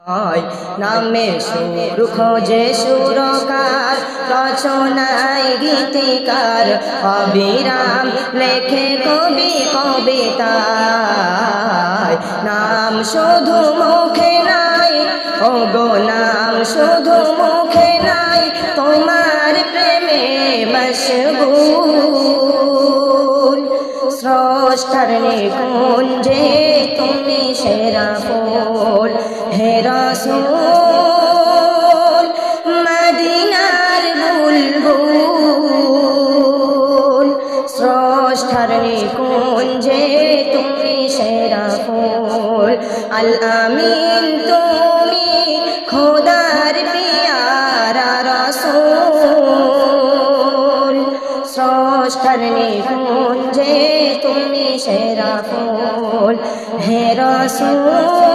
নামে সুর খোঁজে সুরকার, রচনায় গীতিকার, অবিরাম লেখে কবি কবিতায়। নাম শুধু মুখে নাই, ও গো নাম শুধু মুখে নাই, তোমার প্রেমে মশগুল। স্রষ্টার নিকুঞ্জে তুমি সেরা ফুল, হে রাসূল মদিনার বুলবুল। স্রষ্টার নিকুঞ্জে তুমি সেরা ফুল, আল আমিন তুমি খোদার পিয়ারা রাসূল। স্রষ্টার নিকুঞ্জে তুমি সেরা ফুল, হে রাসূল।